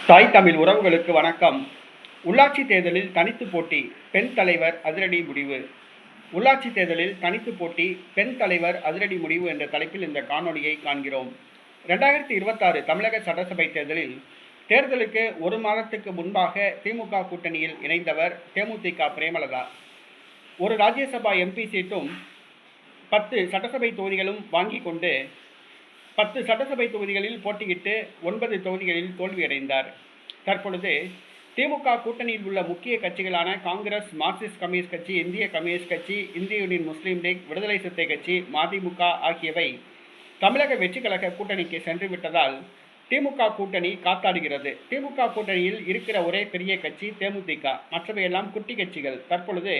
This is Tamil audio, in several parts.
தாய் தமிழ் உறவுகளுக்கு வணக்கம். உள்ளாட்சி தேர்தலில் தனித்து போட்டி, பெண் தலைவர் அதிரடி முடிவு. உள்ளாட்சி தேர்தலில் தனித்து போட்டி, பெண் தலைவர் அதிரடி முடிவு என்ற தலைப்பில் இந்த காணொலியை காண்கிறோம். 2026 தமிழக சட்டசபை தேர்தலில் தேர்தலுக்கு ஒரு மாதத்துக்கு முன்பாக திமுக கூட்டணியில் இணைந்தவர் தேமுதிக பிரேமலதா. ஒரு ராஜ்யசபா எம்பி சீட்டும் 10 சட்டசபை தொகுதிகளும் வாங்கி கொண்டு 10 சட்டசபை தொகுதிகளில் போட்டியிட்டு 9 தொகுதிகளில் தோல்வியடைந்தார். தற்பொழுது திமுக கூட்டணியில் உள்ள முக்கிய கட்சிகளான காங்கிரஸ், மார்க்சிஸ்ட் கம்யூனிஸ்ட் கட்சி, இந்திய கம்யூனிஸ்ட் கட்சி, இந்திய யூனியன் முஸ்லீம் லீக், விடுதலை சிறுத்தை கட்சி, மதிமுக ஆகியவை தமிழக வெற்றிக் கழக கூட்டணிக்கு சென்று விட்டதால் திமுக கூட்டணி காத்தாடுகிறது. திமுக கூட்டணியில் இருக்கிற ஒரே பெரிய கட்சி தேமுதிக, மற்றவையெல்லாம் குட்டி கட்சிகள். தற்பொழுது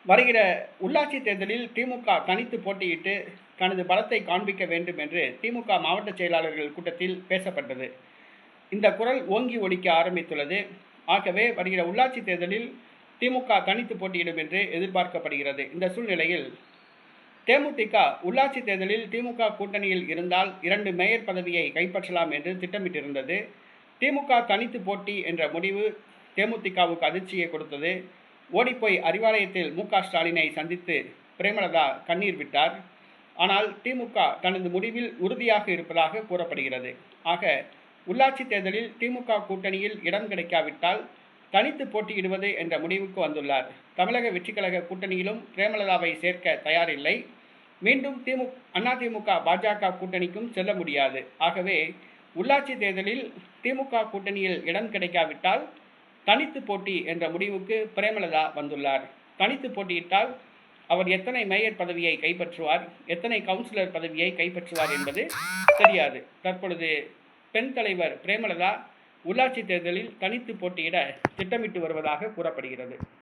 வருகிற உள்ளாட்சி தேர்தலில் திமுக தனித்து போட்டியிட்டு தனது பலத்தை காண்பிக்க வேண்டும் என்று திமுக மாவட்ட செயலாளர்கள் கூட்டத்தில் பேசப்பட்டது. இந்த குரல் ஓங்கி ஒலிக்க ஆரம்பித்துள்ளது. ஆகவே வருகிற உள்ளாட்சி தேர்தலில் திமுக தனித்து போட்டியிடும் என்று எதிர்பார்க்கப்படுகிறது. இந்த சூழ்நிலையில் தேமுதிக உள்ளாட்சி தேர்தலில் திமுக கூட்டணியில் இருந்தால் 2 மேயர் பதவியை கைப்பற்றலாம் என்று திட்டமிட்டிருந்தது. திமுக தனித்து போட்டி என்ற முடிவு தேமுதிகவுக்கு அதிர்ச்சியை கொடுத்தது. ஓடிப்போய் அறிவாலயத்தில் மு.க. ஸ்டாலினை சந்தித்து பிரேமலதா கண்ணீர் விட்டார். ஆனால் திமுக தனது முடிவில் உறுதியாக இருப்பதாக கூறப்படுகிறது. ஆக உள்ளாட்சி தேர்தலில் திமுக கூட்டணியில் இடம் கிடைக்காவிட்டால் தனித்து போட்டியிடுவது என்ற முடிவுக்கு வந்துள்ளார். தமிழக வெற்றிக் கழக கூட்டணியிலும் பிரேமலதாவை சேர்க்க தயாரில்லை. மீண்டும் அதிமுக பாஜக கூட்டணிக்கும் செல்ல முடியாது. ஆகவே உள்ளாட்சி தேர்தலில் திமுக கூட்டணியில் இடம் கிடைக்காவிட்டால் தனித்து போட்டி என்ற முடிவுக்கு பிரேமலதா வந்துள்ளார். தனித்து போட்டியிட்டால் அவர் எத்தனை மேயர் பதவியை கைப்பற்றுவார், எத்தனை கவுன்சிலர் பதவியை கைப்பற்றுவார் என்பது தெரியாது. தற்பொழுது பெண் தலைவர் பிரேமலதா உள்ளாட்சி தேர்தலில் தனித்து போட்டியிட திட்டமிட்டு வருவதாக கூறப்படுகிறது.